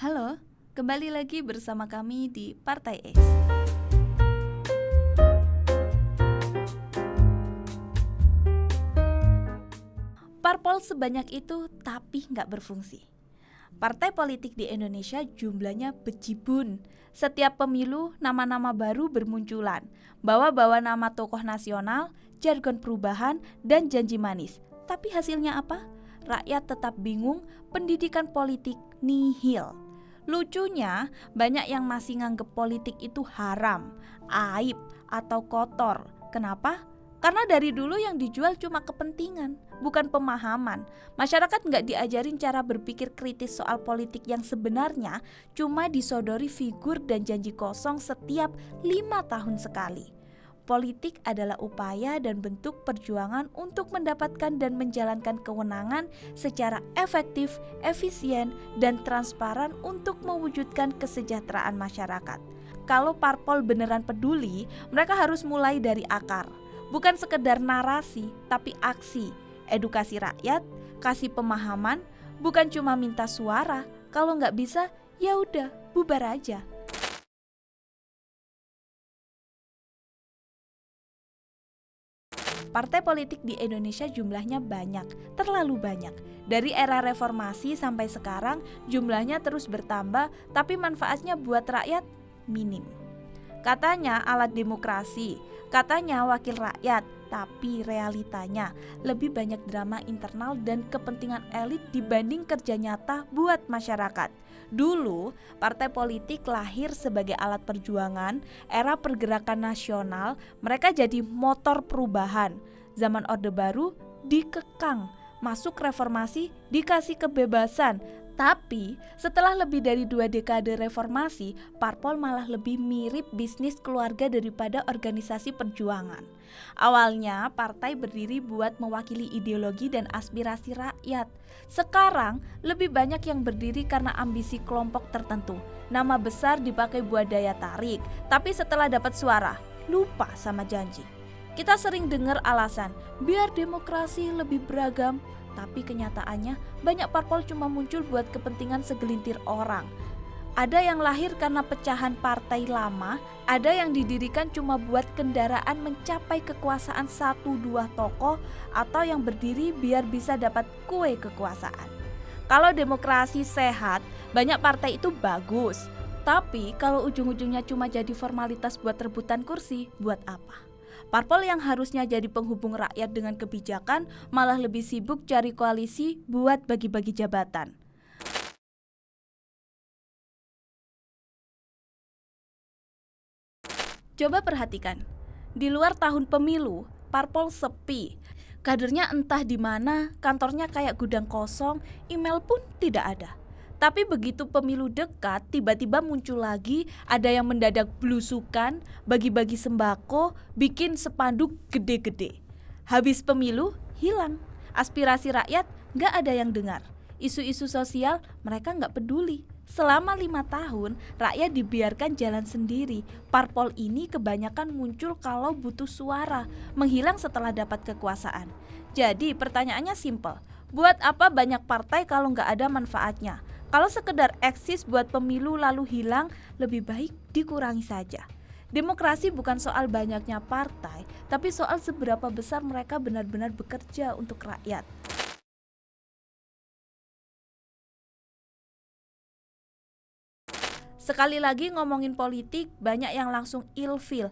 Halo, kembali lagi bersama kami di Partai X. Parpol sebanyak itu tapi nggak berfungsi. Partai politik di Indonesia jumlahnya bejibun. Setiap pemilu nama-nama baru bermunculan, bawa-bawa nama tokoh nasional, jargon perubahan, dan janji manis. Tapi hasilnya apa? Rakyat tetap bingung, pendidikan politik nihil. Lucunya, banyak yang masih nganggep politik itu haram, aib, atau kotor. Kenapa? Karena dari dulu yang dijual cuma kepentingan, bukan pemahaman. Masyarakat nggak diajarin cara berpikir kritis soal politik yang sebenarnya cuma disodori figur dan janji kosong setiap 5 tahun sekali. Politik adalah upaya dan bentuk perjuangan untuk mendapatkan dan menjalankan kewenangan secara efektif, efisien, dan transparan untuk mewujudkan kesejahteraan masyarakat. Kalau parpol beneran peduli, mereka harus mulai dari akar. Bukan sekedar narasi, tapi aksi, edukasi rakyat, kasih pemahaman, bukan cuma minta suara. Kalau nggak bisa, ya udah, bubar aja. Partai politik di Indonesia jumlahnya banyak, terlalu banyak. Dari era reformasi sampai sekarang, jumlahnya terus bertambah, tapi manfaatnya buat rakyat minim. Katanya alat demokrasi, katanya wakil rakyat, tapi realitanya lebih banyak drama internal dan kepentingan elit dibanding kerja nyata buat masyarakat. Dulu, partai politik lahir sebagai alat perjuangan, era pergerakan nasional, mereka jadi motor perubahan. Zaman Orde Baru dikekang, masuk reformasi dikasih kebebasan. Tapi setelah lebih dari 2 dekade reformasi, parpol malah lebih mirip bisnis keluarga daripada organisasi perjuangan. Awalnya partai berdiri buat mewakili ideologi dan aspirasi rakyat. Sekarang lebih banyak yang berdiri karena ambisi kelompok tertentu. Nama besar dipakai buat daya tarik, tapi setelah dapat suara, lupa sama janji. Kita sering dengar alasan, biar demokrasi lebih beragam. Tapi kenyataannya banyak parpol cuma muncul buat kepentingan segelintir orang. Ada yang lahir karena pecahan partai lama, ada yang didirikan cuma buat kendaraan mencapai kekuasaan 1-2 tokoh, atau yang berdiri biar bisa dapat kue kekuasaan. Kalau demokrasi sehat, banyak partai itu bagus. Tapi kalau ujung-ujungnya cuma jadi formalitas buat rebutan kursi, buat apa? Parpol yang harusnya jadi penghubung rakyat dengan kebijakan malah lebih sibuk cari koalisi buat bagi-bagi jabatan. Coba perhatikan, di luar tahun pemilu, parpol sepi. Kadernya entah di mana, kantornya kayak gudang kosong, email pun tidak ada. Tapi begitu pemilu dekat, tiba-tiba muncul lagi, ada yang mendadak belusukan, bagi-bagi sembako, bikin spanduk gede-gede. Habis pemilu, hilang. Aspirasi rakyat nggak ada yang dengar. Isu-isu sosial mereka nggak peduli. Selama 5 tahun, rakyat dibiarkan jalan sendiri. Parpol ini kebanyakan muncul kalau butuh suara, menghilang setelah dapat kekuasaan. Jadi pertanyaannya simpel, buat apa banyak partai kalau nggak ada manfaatnya? Kalau sekedar eksis buat pemilu lalu hilang, lebih baik dikurangi saja. Demokrasi bukan soal banyaknya partai, tapi soal seberapa besar mereka benar-benar bekerja untuk rakyat. Sekali lagi ngomongin politik, banyak yang langsung ilfil.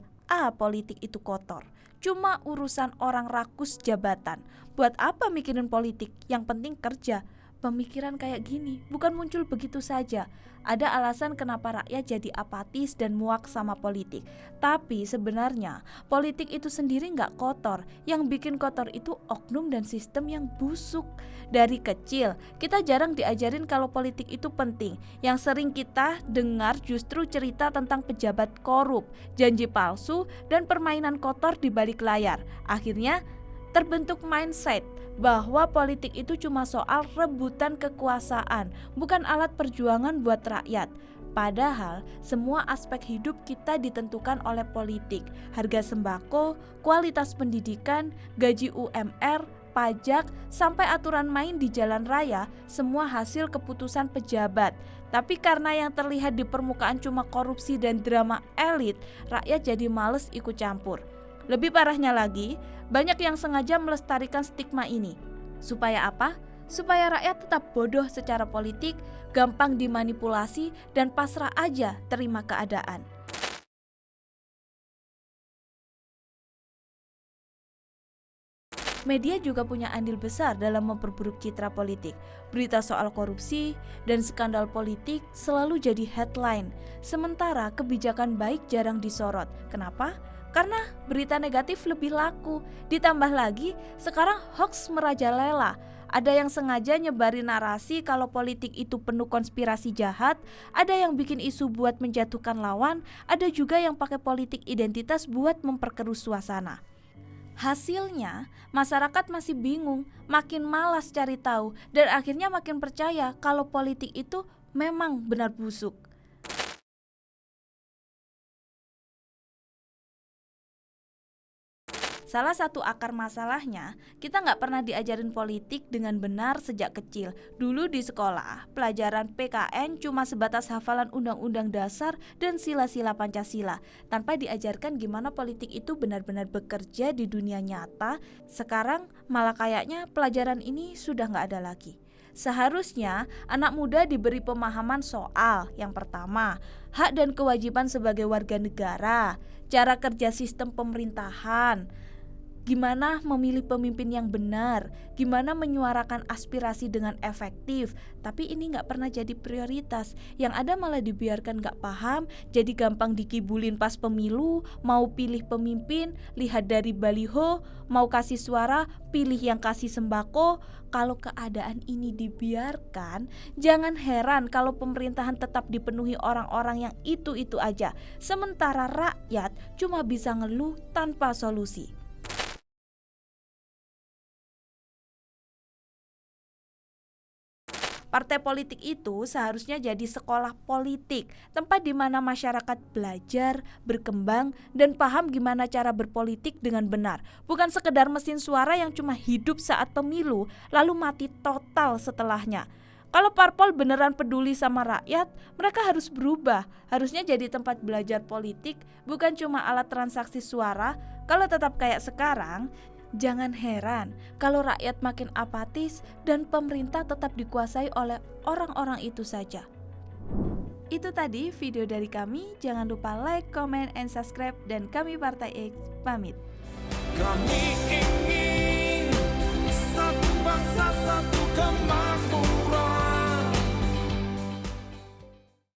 Politik itu kotor. Cuma urusan orang rakus jabatan. Buat apa mikirin politik? Yang penting kerja. Pemikiran kayak gini bukan muncul begitu saja. Ada alasan kenapa rakyat jadi apatis dan muak sama politik. Tapi sebenarnya politik itu sendiri nggak kotor. Yang bikin kotor itu oknum dan sistem yang busuk. Dari kecil kita jarang diajarin kalau politik itu penting. Yang sering kita dengar justru cerita tentang pejabat korup, janji palsu, dan permainan kotor di balik layar. Akhirnya terbentuk mindset bahwa politik itu cuma soal rebutan kekuasaan, bukan alat perjuangan buat rakyat. Padahal semua aspek hidup kita ditentukan oleh politik. Harga sembako, kualitas pendidikan, gaji UMR, pajak, sampai aturan main di jalan raya, semua hasil keputusan pejabat. Tapi karena yang terlihat di permukaan cuma korupsi dan drama elit, rakyat jadi males ikut campur. Lebih parahnya lagi, banyak yang sengaja melestarikan stigma ini. Supaya apa? Supaya rakyat tetap bodoh secara politik, gampang dimanipulasi, dan pasrah aja terima keadaan. Media juga punya andil besar dalam memperburuk citra politik. Berita soal korupsi dan skandal politik selalu jadi headline, sementara kebijakan baik jarang disorot. Kenapa? Karena berita negatif lebih laku. Ditambah lagi, sekarang hoax merajalela. Ada yang sengaja nyebarin narasi kalau politik itu penuh konspirasi jahat, ada yang bikin isu buat menjatuhkan lawan, ada juga yang pakai politik identitas buat memperkeruh suasana. Hasilnya, masyarakat masih bingung, makin malas cari tahu, dan akhirnya makin percaya kalau politik itu memang benar busuk. Salah satu akar masalahnya, kita nggak pernah diajarin politik dengan benar sejak kecil. Dulu di sekolah, pelajaran PKN cuma sebatas hafalan undang-undang dasar dan sila-sila Pancasila, tanpa diajarkan gimana politik itu benar-benar bekerja di dunia nyata. Sekarang malah kayaknya pelajaran ini sudah nggak ada lagi. Seharusnya anak muda diberi pemahaman soal yang pertama, hak dan kewajiban sebagai warga negara, cara kerja sistem pemerintahan, gimana memilih pemimpin yang benar, gimana menyuarakan aspirasi dengan efektif. Tapi ini gak pernah jadi prioritas. Yang ada malah dibiarkan gak paham, jadi gampang dikibulin pas pemilu. Mau pilih pemimpin, lihat dari baliho. Mau kasih suara, pilih yang kasih sembako. Kalau keadaan ini dibiarkan, jangan heran kalau pemerintahan tetap dipenuhi orang-orang yang itu-itu aja, sementara rakyat cuma bisa ngeluh tanpa solusi. Partai politik itu seharusnya jadi sekolah politik, tempat di mana masyarakat belajar, berkembang, dan paham gimana cara berpolitik dengan benar. Bukan sekedar mesin suara yang cuma hidup saat pemilu, lalu mati total setelahnya. Kalau parpol beneran peduli sama rakyat, mereka harus berubah. Harusnya jadi tempat belajar politik, bukan cuma alat transaksi suara. Kalau tetap kayak sekarang, jangan heran kalau rakyat makin apatis dan pemerintah tetap dikuasai oleh orang-orang itu saja. Itu tadi video dari kami. Jangan lupa like, comment, and subscribe. Dan kami Partai X pamit. Kami ingin satu bangsa, satu kemajuan.